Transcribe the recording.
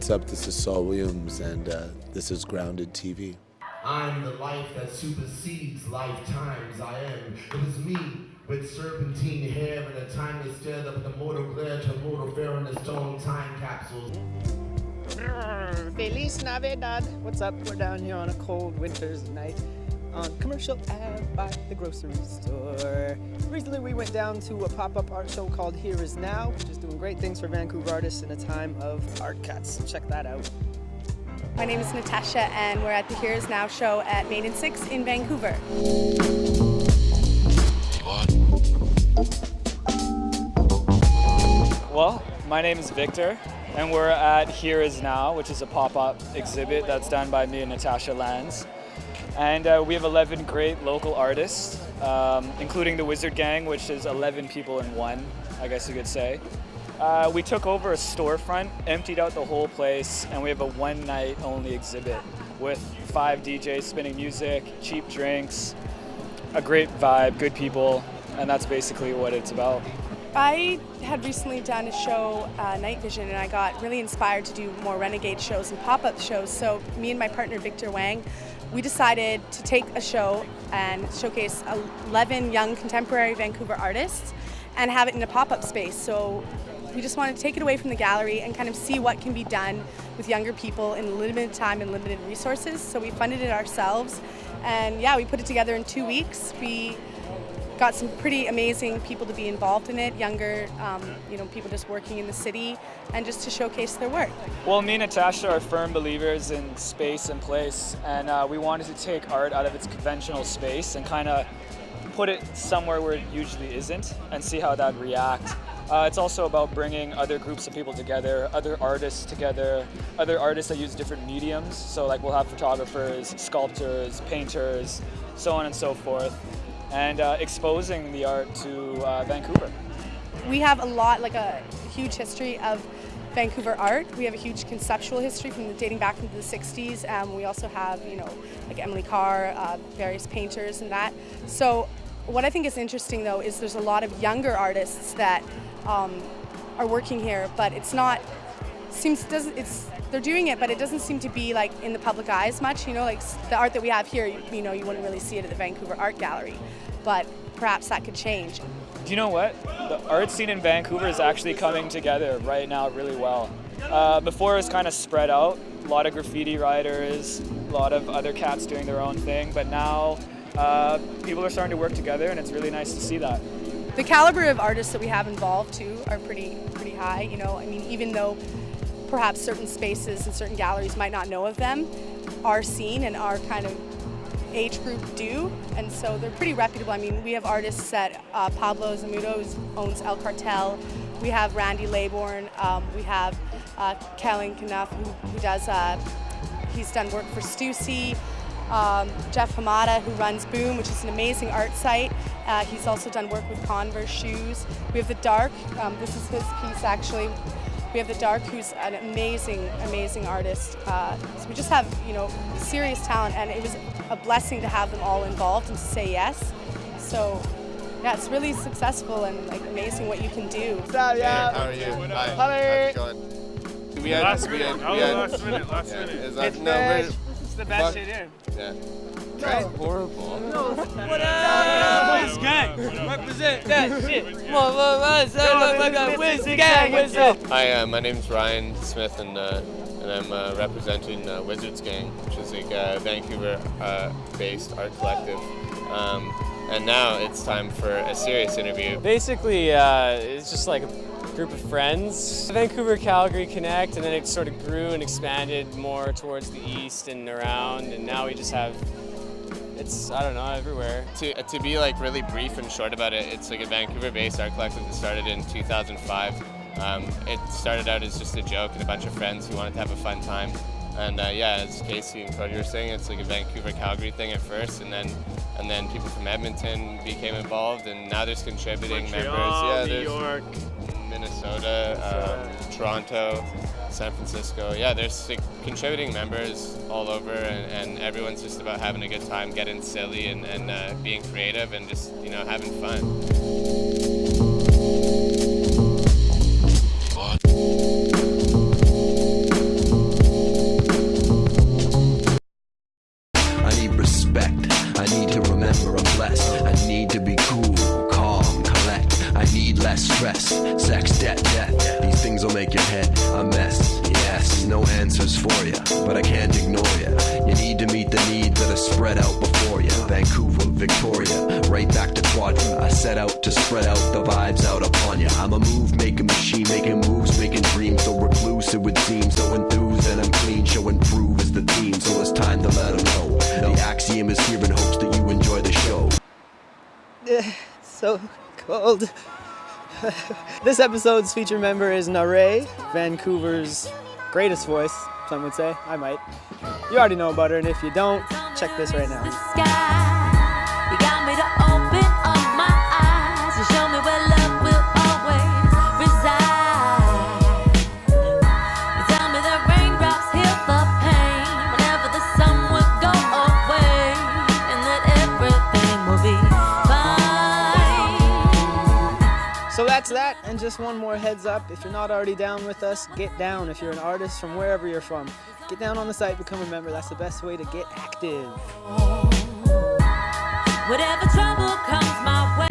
what's up? This is Saul Williams, and this is Grounded TV. I'm the life that supersedes lifetimes. I am. It is me with serpentine hair and a timeless stare up in the mortal glare to mortal fair in the stone time capsule. Feliz Navidad. What's up? We're down here on a cold winter's night on Commercial Ave by the grocery store. Recently we went down to a pop-up art show called Here Is Now, which is doing great things for Vancouver artists in a time of art cuts. Check that out. My name is Natasha and we're at the Here Is Now show at Main and 6 in Vancouver. Well, my name is Victor and we're at Here Is Now, which is a pop-up exhibit that's done by me and Natasha Lanz. And we have 11 great local artists, including the Wizard Gang, which is 11 people in one, I guess you could say. We took over a storefront, emptied out the whole place, and we have a one-night only exhibit with 5 DJs spinning music, cheap drinks, a great vibe, good people, and that's basically what it's about. I had recently done a show, Night Vision, and I got really inspired to do more renegade shows and pop-up shows. So me and my partner Victor Wang, we decided to take a show and showcase 11 young contemporary Vancouver artists and have it in a pop-up space. So we just wanted to take it away from the gallery and kind of see what can be done with younger people in limited time and limited resources. So we funded it ourselves, and yeah, we put it together in 2 weeks. We got some pretty amazing people to be involved in it, younger, people just working in the city, and just to showcase their work. Well, me and Natasha are firm believers in space and place, and we wanted to take art out of its conventional space and kind of put it somewhere where it usually isn't and see how that reacts. It's also about bringing other groups of people together, other artists together, other artists that use different mediums. So like we'll have photographers, sculptors, painters, so on and so forth, and exposing the art to Vancouver. We have a huge history of Vancouver art. We have a huge conceptual history dating back into the 60s. We also have, like Emily Carr, various painters and that. So what I think is interesting though is there's a lot of younger artists that are working here, but they're doing it, but it doesn't seem to be like in the public eye as much. Like the art that we have here, you wouldn't really see it at the Vancouver Art Gallery, but perhaps that could change. Do you know what? The art scene in Vancouver is actually coming together right now really well. Before it was kind of spread out, a lot of graffiti writers, a lot of other cats doing their own thing, but now people are starting to work together, and it's really nice to see that. The caliber of artists that we have involved too are pretty high. Even though perhaps certain spaces and certain galleries might not know of them, our scene and our kind of age group do, and so they're pretty reputable. We have artists that Pablo Zamudo, who owns El Cartel. We have Randy Laybourne. We have Kellen Knuff, who does, he's done work for Stussy. Jeff Hamada, who runs Boom, which is an amazing art site. He's also done work with Converse shoes. We have The Dark. This is his piece, actually. We have The Dark, who's an amazing artist. So we just have, serious talent, and it was a blessing to have them all involved and to say yes. So, yeah, it's really successful and amazing what you can do. What's up, yeah? How are you? Hi. How's it going? Last minute. It's the best shit in. Yeah. That's horrible. No, what up? Wiz Gang. Represent that shit. Wiz Gang. What's up? Hi, my name's Ryan Smith, and I'm representing Wizards Gang, which is a Vancouver-based art collective. And now it's time for a serious interview. Basically, it's just like a group of friends. Vancouver Calgary Connect, and then it sort of grew and expanded more towards the east and around, and now we just have, it's, I don't know, everywhere. To be really brief and short about it, it's like a Vancouver-based art collective that started in 2005. It started out as just a joke and a bunch of friends who wanted to have a fun time. And as Casey and Cody were saying, it's like a Vancouver-Calgary thing at first, and then people from Edmonton became involved, and now there's contributing Montreal, members. New York, Minnesota, Toronto, San Francisco. Yeah, there's contributing members all over, and everyone's just about having a good time, getting silly and being creative and just having fun. can't ignore ya. You need to meet the needs that are spread out before ya. Vancouver, Victoria, right back to Quadra. I set out to spread out the vibes out upon ya. I'm a move-making machine, making moves, making dreams. So recluse it would seem, so enthused and I'm clean. Show and prove is the theme, so it's time to let 'em know. The axiom is here in hopes that you enjoy the show. So cold. This episode's feature member is Narai, Vancouver's greatest voice, some would say. I might. You already know about her, and if you don't, check this right now. You got me to open up my eyes and show me where love will always reside. You tell me that raindrops heal the pain whenever the sun would go away, and that everything will be fine. So that's that, and just one more heads up. If you're not already down with us, get down. If you're an artist from wherever you're from, get down on the site, become a member. That's the best way to get active. Whatever trouble comes my way.